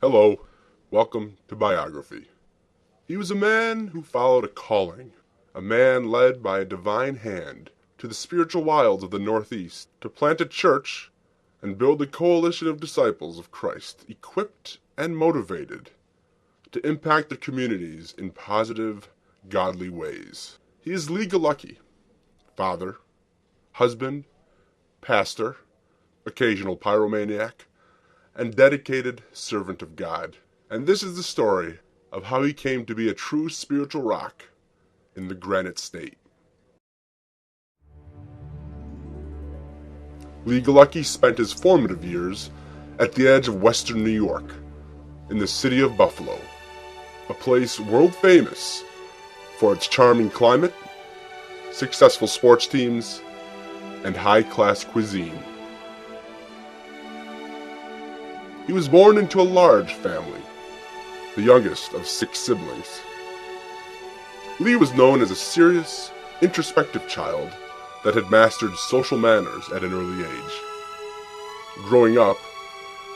Hello, welcome to Biography. He was a man who followed a calling, a man led by a divine hand to the spiritual wilds of the Northeast to plant a church and build a coalition of disciples of Christ, equipped and motivated to impact their communities in positive, godly ways. He is Lee Galucki, father, husband, pastor, occasional pyromaniac, and dedicated servant of God. And this is the story of how he came to be a true spiritual rock in the Granite State. Lee Galucki spent his formative years at the edge of western New York, in the city of Buffalo, a place world famous for its charming climate, successful sports teams, and high-class cuisine. He was born into a large family, the youngest of 6 siblings. Lee was known as a serious, introspective child that had mastered social manners at an early age. Growing up,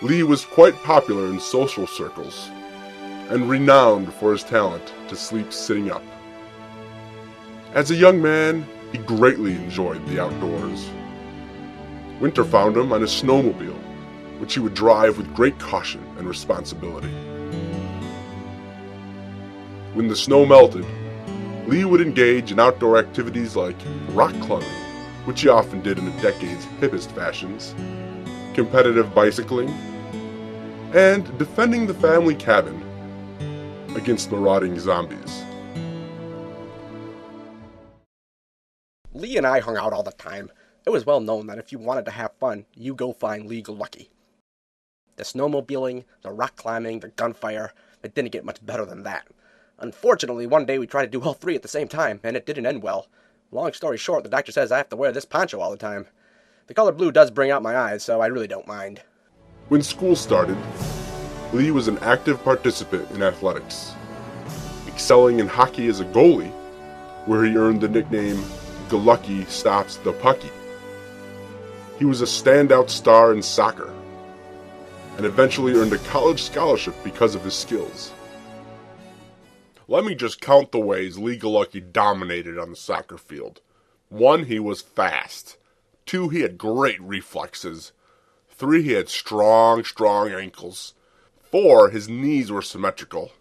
Lee was quite popular in social circles and renowned for his talent to sleep sitting up. As a young man, he greatly enjoyed the outdoors. Winter found him on a snowmobile, which he would drive with great caution and responsibility. When the snow melted, Lee would engage in outdoor activities like rock climbing, which he often did in the decade's hippest fashions, competitive bicycling, and defending the family cabin against marauding zombies. Lee and I hung out all the time. It was well known that if you wanted to have fun, you go find Lee Galucki. The snowmobiling, the rock climbing, the gunfire, it didn't get much better than that. Unfortunately, one day we tried to do all 3 at the same time, and it didn't end well. Long story short, the doctor says I have to wear this poncho all the time. The color blue does bring out my eyes, so I really don't mind. When school started, Lee was an active participant in athletics, excelling in hockey as a goalie, where he earned the nickname Galucki Stops the Pucky. He was a standout star in soccer, and eventually earned a college scholarship because of his skills. Let me just count the ways Lee Galucki dominated on the soccer field. 1, he was fast. 2, he had great reflexes. 3, he had strong ankles. 4, his knees were symmetrical.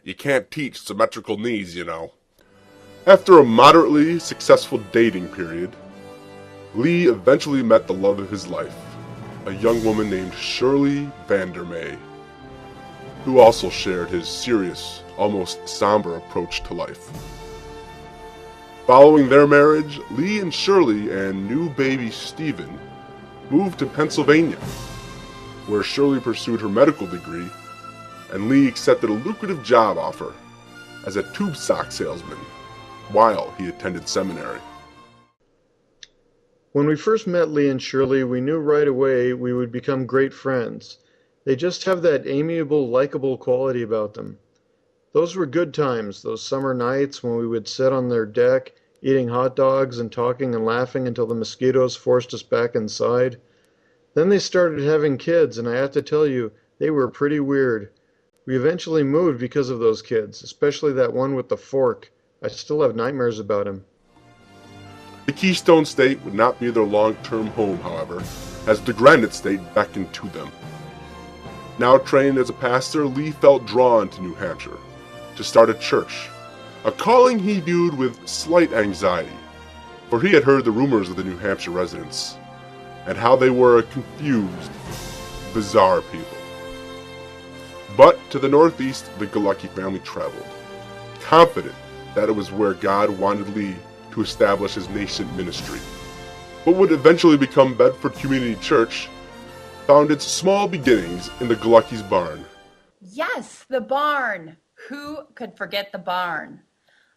You can't teach symmetrical knees, you know. After a moderately successful dating period, Lee eventually met the love of his life, a young woman named Shirley Vandermeer, who also shared his serious, almost somber approach to life. Following their marriage, Lee and Shirley and new baby Stephen moved to Pennsylvania, where Shirley pursued her medical degree and Lee accepted a lucrative job offer as a tube sock salesman while he attended seminary. When we first met Lee and Shirley, we knew right away we would become great friends. They just have that amiable, likable quality about them. Those were good times, those summer nights when we would sit on their deck, eating hot dogs and talking and laughing until the mosquitoes forced us back inside. Then they started having kids, and I have to tell you, they were pretty weird. We eventually moved because of those kids, especially that one with the fork. I still have nightmares about him. The Keystone State would not be their long-term home, however, as the Granite State beckoned to them. Now trained as a pastor, Lee felt drawn to New Hampshire to start a church, a calling he viewed with slight anxiety, for he had heard the rumors of the New Hampshire residents and how they were a confused, bizarre people. But to the northeast, the Galucki family traveled, confident that it was where God wanted Lee to establish his nascent ministry. What would eventually become Bedford Community Church found its small beginnings in the Galucki's barn. Yes, the barn. Who could forget the barn?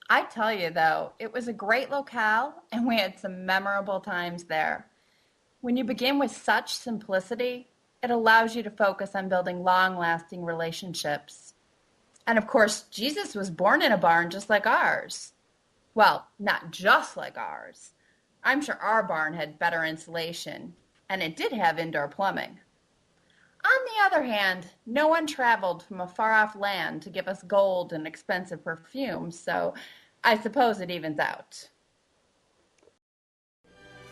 I tell you, though, it was a great locale, and we had some memorable times there. When you begin with such simplicity, it allows you to focus on building long-lasting relationships. And of course, Jesus was born in a barn just like ours. Well, not just like ours. I'm sure our barn had better insulation, and it did have indoor plumbing. On the other hand, no one traveled from a far off land to give us gold and expensive perfumes, so I suppose it evens out.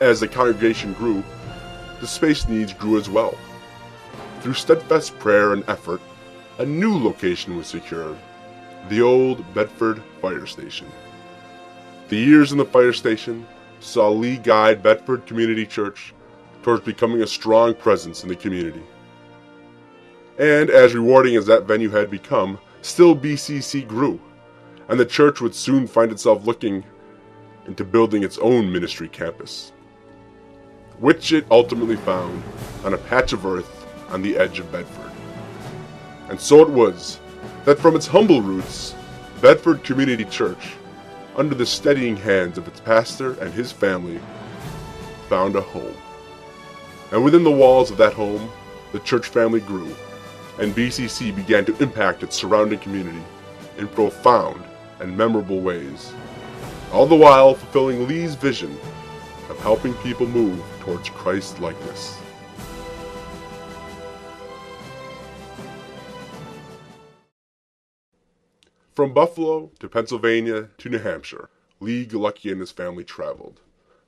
As the congregation grew, the space needs grew as well. Through steadfast prayer and effort, a new location was secured, the old Bedford Fire Station. The years in the fire station saw Lee guide Bedford Community Church towards becoming a strong presence in the community. And as rewarding as that venue had become, still BCC grew, and the church would soon find itself looking into building its own ministry campus, which it ultimately found on a patch of earth on the edge of Bedford. And so it was that from its humble roots, Bedford Community Church, under the steadying hands of its pastor and his family, found a home. And within the walls of that home, the church family grew, and BCC began to impact its surrounding community in profound and memorable ways, all the while fulfilling Lee's vision of helping people move towards Christ-likeness. From Buffalo to Pennsylvania to New Hampshire, Lee Glucki and his family traveled,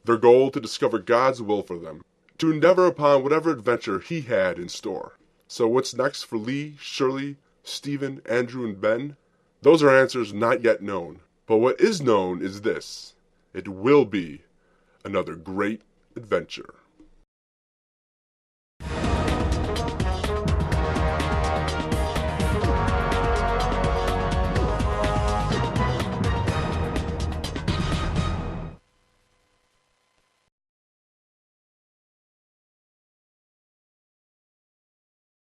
their goal to discover God's will for them, to endeavor upon whatever adventure he had in store. So what's next for Lee, Shirley, Stephen, Andrew, and Ben? Those are answers not yet known. But what is known is this: it will be another great adventure.